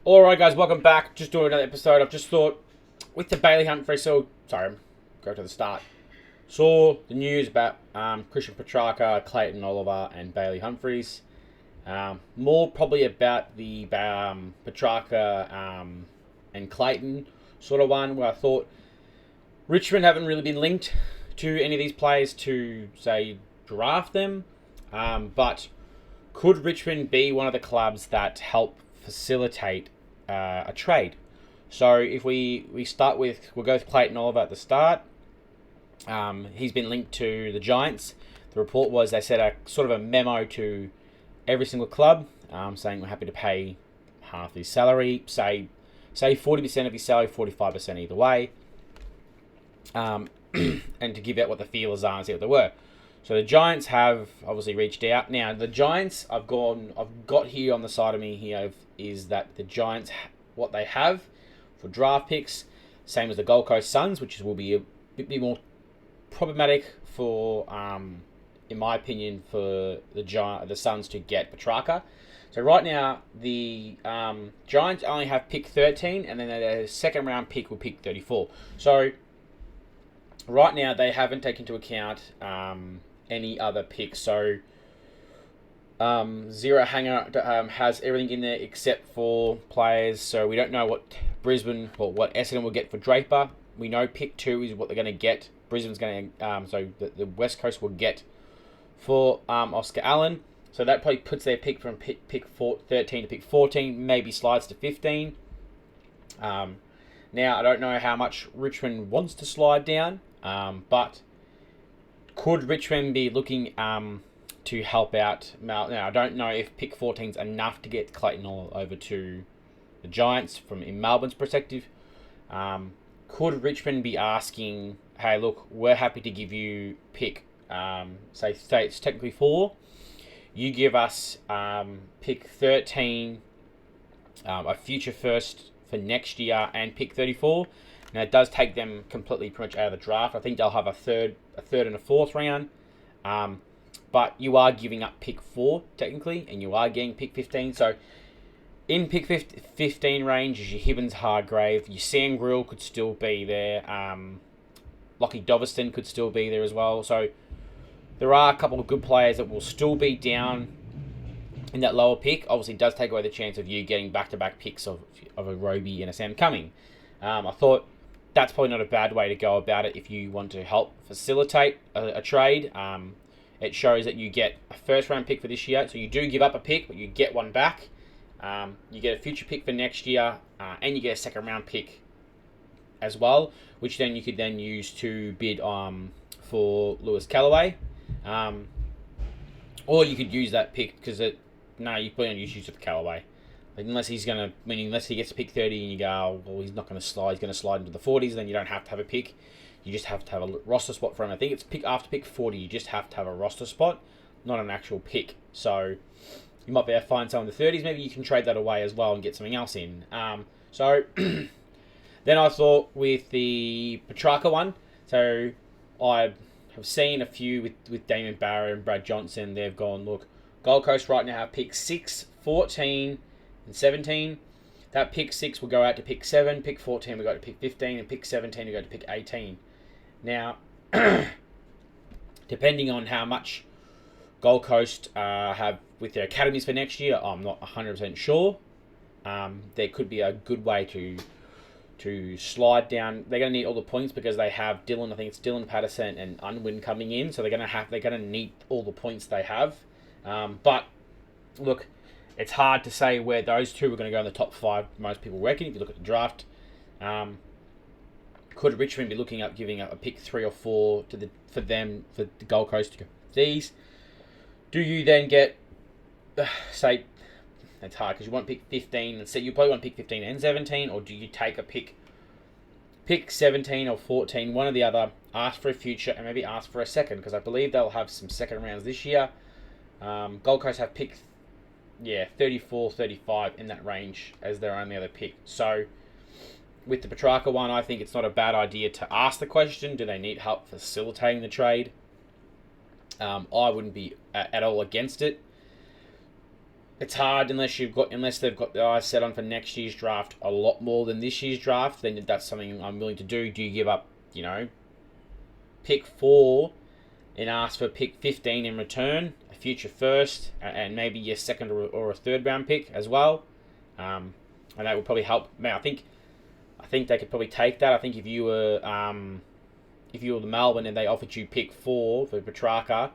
Alright guys, welcome back. Just doing another episode. I've just thought, with the Bailey Humphrey, go to the start. Saw the news about Christian Petracca, Clayton Oliver and Bailey Humphreys. More probably about the Petracca and Clayton sort of one, where I thought Richmond haven't really been linked to any of these players to, say, draft them. But could Richmond be one of the clubs that help facilitate a trade? So if we start with, we'll go with Clayton Oliver at the start. He's been linked to the Giants. The report was they sent a sort of a memo to every single club saying we're happy to pay half his salary, say 40% of his salary, 45% either way, and to give out what the feelers are and see what they were. So the Giants have obviously reached out. Now the Giants, I've got here on the side of me here is that the Giants, what they have for draft picks, same as the Gold Coast Suns, which will be a bit more problematic for, in my opinion, for the Suns to get Petracca. So right now the Giants only have pick 13, and then their second round pick will pick 34. So right now they haven't taken into account any other picks. So Zero Hanger has everything in there except for players. So we don't know what Brisbane or what Essendon will get for Draper. We know pick 2 is what they're going to get. Brisbane's going to, so the West Coast will get for Oscar Allen. So that probably puts their pick from pick 13 to pick 14, maybe slides to 15. Now, I don't know how much Richmond wants to slide down, but could Richmond be looking to help out? Now, I don't know if pick 14 is enough to get Clayton over to the Giants from in Melbourne's perspective. Could Richmond be asking, hey, look, we're happy to give you pick, say it's technically 4. You give us pick 13, a future first for next year, and pick 34. Now, it does take them completely pretty much out of the draft. I think they'll have a third and a fourth round. But you are giving up pick 4, technically, and you are getting pick 15. So, in pick 15 range is your Hibbins, Hargrave. Your Sandgrill could still be there. Lockie Doverston could still be there as well. So, there are a couple of good players that will still be down in that lower pick. Obviously, it does take away the chance of you getting back-to-back picks of a Roby and a Sam Cumming. I thought that's probably not a bad way to go about it if you want to help facilitate a trade. It shows that you get a first-round pick for this year. So you do give up a pick, but you get one back. You get a future pick for next year, and you get a second-round pick as well, which then you could then use to bid for Lewis Callaway. Or you could use that pick because you probably don't use it for Callaway. Unless he gets to pick 30 and you go, oh, well, he's not going to slide. He's going to slide into the 40s. Then you don't have to have a pick. You just have to have a roster spot for him. I think it's after pick 40. You just have to have a roster spot, not an actual pick. So you might be able to find someone in the 30s. Maybe you can trade that away as well and get something else in. So then I thought with the Petracca one. So I have seen a few with Damon Barra and Brad Johnson. They've gone, look, Gold Coast right now have pick 6, 14, and 17. That pick 6 will go out to pick 7, pick 14 will go to pick 15, and pick 17 will go to pick 18. Now, depending on how much Gold Coast have with their academies for next year, I'm not 100% sure. There could be a good way to slide down. They're going to need all the points because they have Dylan. I think it's Dylan Patterson and Unwin coming in, so they're going to need all the points they have. But look, it's hard to say where those two are going to go in the top 5. Most people reckon if you look at the draft. Could Richmond be looking up giving up a pick 3 or 4 for the Gold Coast to go Dees? Do you then get say? It's hard because you want pick 15 and you probably want pick 15 and 17, or do you take a pick 17 or 14, one or the other, ask for a future and maybe ask for a second, because I believe they'll have some second rounds this year. Gold Coast have pick 34, 35 in that range as their only other pick. So with the Petracca one, I think it's not a bad idea to ask the question, do they need help facilitating the trade? I wouldn't be at all against it. It's hard unless they've got their eyes set on for next year's draft a lot more than this year's draft. Then that's something I'm willing to do. Do you give up, pick 4 and ask for pick 15 in return, a future first, and maybe your second or a third round pick as well? And that would probably help. Man, I think they could probably take that. I think if you were the Melbourne and they offered you pick 4 for Petracca,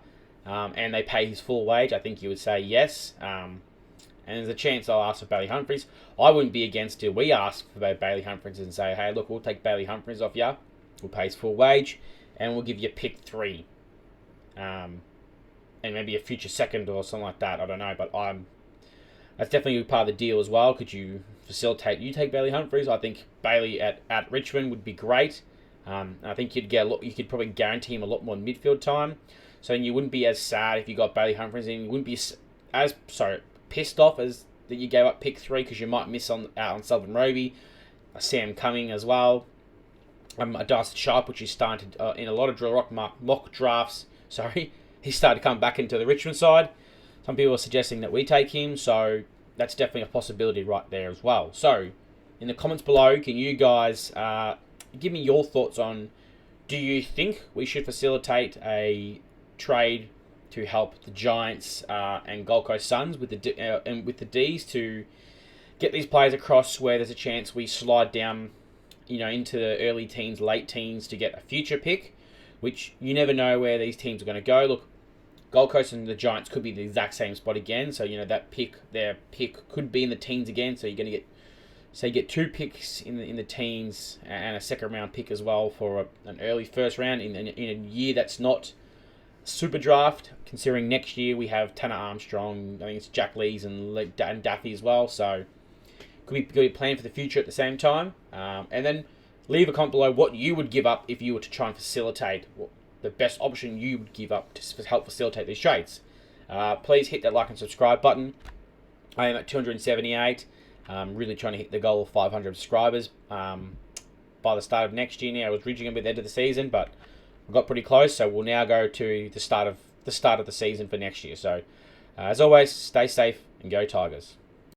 and they pay his full wage, I think you would say yes. And there's a chance I'll ask for Bailey Humphries. I wouldn't be against it. We ask for Bailey Humphries and say, hey, look, we'll take Bailey Humphries off you. We'll pay his full wage, and we'll give you pick 3. And maybe a future second or something like that. I don't know, but that's definitely part of the deal as well. Could you facilitate? You take Bailey Humphries. I think Bailey at Richmond would be great. I think you could probably guarantee him a lot more midfield time. So then you wouldn't be as sad if you got Bailey Humphries, and you wouldn't be as pissed off as that you gave up pick 3 because you might miss out on Sullivan Roby, Sam Cumming as well, a Darcy Sharp, which is starting to, in a lot of Drill Rock mock drafts. He's started to come back into the Richmond side. Some people are suggesting that we take him, so that's definitely a possibility right there as well. So in the comments below, can you guys give me your thoughts on, do you think we should facilitate a trade to help the Giants and Gold Coast Suns with the Dees to get these players across where there's a chance we slide down, into the early teens, late teens to get a future pick, which you never know where these teams are going to go. Look, Gold Coast and the Giants could be the exact same spot again, so their pick could be in the teens again. So you're going to get 2 picks in the teens and a second round pick as well for an early first round in a year that's not super draft, considering next year we have Tanner Armstrong, I think it's Jack Lees and Daffy as well, so could be planned for the future at the same time. And then leave a comment below what you would give up if you were to try and facilitate, the best option you would give up to help facilitate these trades. Please hit that like and subscribe button. I am at 278. I'm really trying to hit the goal of 500 subscribers by the start of next year. Now I was reaching a bit at the end of the season, but we got pretty close, so we'll now go to the start of the season for next year. So, as always, stay safe and go Tigers.